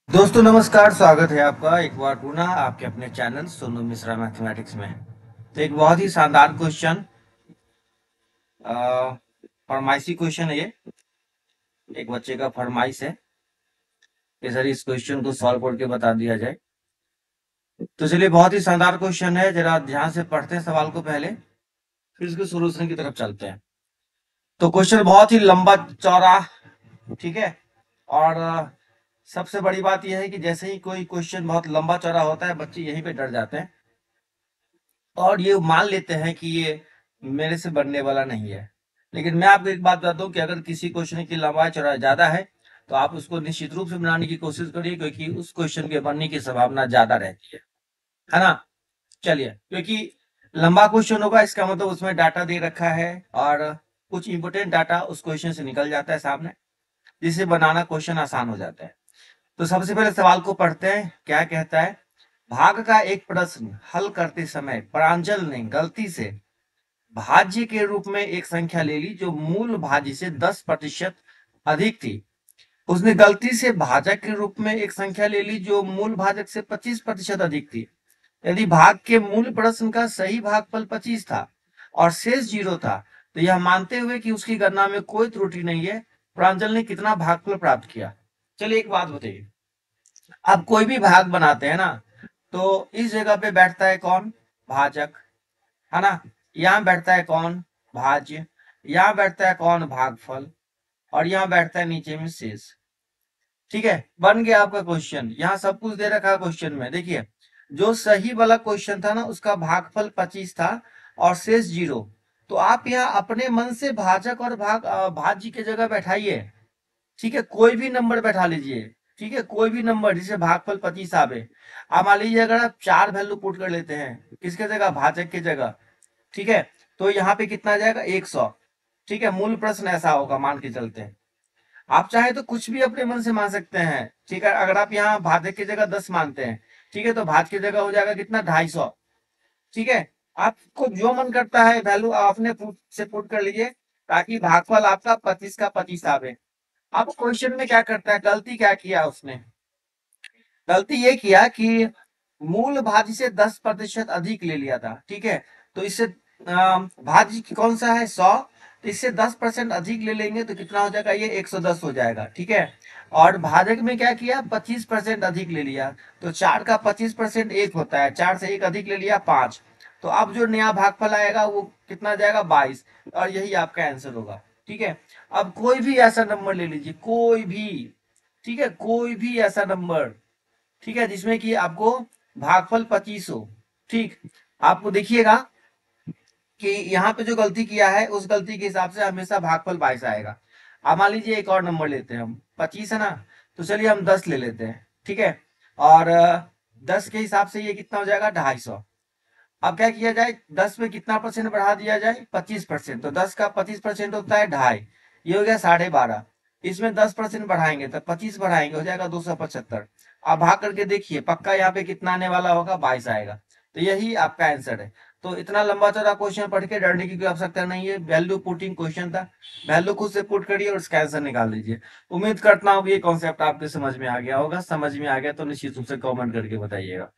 दोस्तों नमस्कार, स्वागत है आपका एक बार पुनः आपके अपने चैनल सोनू मिश्रा मैथमेटिक्स में। तो एक बहुत ही शानदार क्वेश्चन, फरमाइशी क्वेश्चन है ये। एक बच्चे का फरमाइश है कि सर इस क्वेश्चन को सॉल्व करके बता दिया जाए। तो चलिए, बहुत ही शानदार क्वेश्चन है, जरा ध्यान से पढ़ते हैं सवाल को पहले, फिर इसके सोल्यूशन की तरफ चलते हैं। तो क्वेश्चन बहुत ही लंबा चौड़ा, ठीक है। और सबसे बड़ी बात यह है कि जैसे ही कोई क्वेश्चन बहुत लंबा चौड़ा होता है, बच्चे यहीं पे डर जाते हैं और ये मान लेते हैं कि ये मेरे से बनने वाला नहीं है। लेकिन मैं आपको एक बात बताता हूँ कि अगर किसी क्वेश्चन की लंबाई चौड़ाई ज्यादा है तो आप उसको निश्चित रूप से बनाने की कोशिश करिए, क्योंकि उस क्वेश्चन के बनने की संभावना ज्यादा रहती है ना। चलिए, क्योंकि लंबा क्वेश्चन होगा इसका मतलब उसमें डाटा दे रखा है और कुछ इंपोर्टेंट डाटा उस क्वेश्चन से निकल जाता है सामने, जिसे बनाना क्वेश्चन आसान हो जाता है। तो सबसे पहले सवाल को पढ़ते हैं, क्या कहता है। भाग का एक प्रश्न हल करते समय प्रांजल ने गलती से भाज्य के रूप में एक संख्या ले ली जो मूल भाज्य से 10% अधिक थी। उसने गलती से भाजक के रूप में एक संख्या ले ली जो मूल भाजक से 25% अधिक थी। यदि भाग के मूल प्रश्न का सही भागफल 25 था और शेष 0 था, तो यह मानते हुए कि उसकी गणना में कोई त्रुटि नहीं है, प्रांजल ने कितना भागफल प्राप्त किया। चलिए एक बात बताइए, आप कोई भी भाग बनाते हैं ना, तो इस जगह पे बैठता है कौन? भाजक, है ना। यहाँ बैठता है कौन? भाज्य। यहाँ बैठता है कौन? भागफल। और यहाँ बैठता है नीचे में शेष। ठीक है, बन गया आपका क्वेश्चन। यहाँ सब कुछ दे रखा है क्वेश्चन में। देखिए, जो सही वाला क्वेश्चन था ना, उसका भागफल 25 था और शेष 0। तो आप यहाँ अपने मन से भाजक और भाज्य की जगह बैठाइए। ठीक है, कोई भी नंबर बैठा लीजिए। ठीक है, कोई भी नंबर जिसे भागफल 25 आवे। अब मान लीजिए अगर आप 4 वैल्यू पुट कर लेते हैं, किसके जगह? भाजक की जगह। ठीक है, तो यहाँ पे कितना आ जाएगा? 100। ठीक है, मूल प्रश्न ऐसा होगा, मान के चलते हैं। आप चाहे तो कुछ भी अपने मन से मान सकते हैं। ठीक है, अगर आप यहाँ भाजक की जगह 10 मानते हैं, ठीक है, तो भाज की जगह हो जाएगा कितना? 250। ठीक है, आपको जो मन करता है वैल्यू अपने से पुट कर लीजिए, ताकि भागफल आपका 25 का 25 आवे। अब क्वेश्चन में क्या करता है, गलती क्या किया उसने? गलती ये किया कि मूल भाज्य से 10% अधिक ले लिया था। ठीक है, तो इससे भाज्य कौन सा है? 100। तो इससे 10% अधिक ले लेंगे तो कितना हो जाएगा? ये 110 हो जाएगा। ठीक है, और भाजक में क्या किया? 25% अधिक ले लिया। तो 4 का 25% 1 होता है, 4 से 1 अधिक ले लिया, 5। तो अब जो नया भागफल आएगा वो कितना जाएगा? 22। और यही आपका आंसर होगा। ठीक है, अब कोई भी ऐसा नंबर ले लीजिए, कोई भी। ठीक है, कोई भी ऐसा नंबर, ठीक है, जिसमें कि आपको भागफल 25 हो। ठीक, आपको देखिएगा कि यहाँ पे जो गलती किया है उस गलती के हिसाब से हमेशा भागफल 22 आएगा। अब मान लीजिए एक और नंबर लेते हैं हम, 25 है ना, तो चलिए हम 10 ले लेते हैं। ठीक है, और 10 के हिसाब से ये कितना हो जाएगा? 250। अब क्या किया जाए, 10 में कितना परसेंट बढ़ा दिया जाए? 25%। तो 10 का 25% होता है 2.5, ये हो गया 12.5। इसमें 10% बढ़ाएंगे तो 25 बढ़ाएंगे, हो जाएगा 275। अब भाग करके देखिए, पक्का यहाँ पे कितना आने वाला होगा? 22 आएगा। तो यही आपका आंसर है। तो इतना लंबा चौड़ा क्वेश्चन पढ़ के डरने की कोई आवश्यकता नहीं है, वैल्यू पुटिंग क्वेश्चन था। वैल्यू खुद से पुट करिए और इसका आंसर निकाल लीजिए। उम्मीद करता हूँ ये कॉन्सेप्ट आपके समझ में आ गया होगा। समझ में आ गया तो निश्चित रूप से कमेंट करके बताइएगा।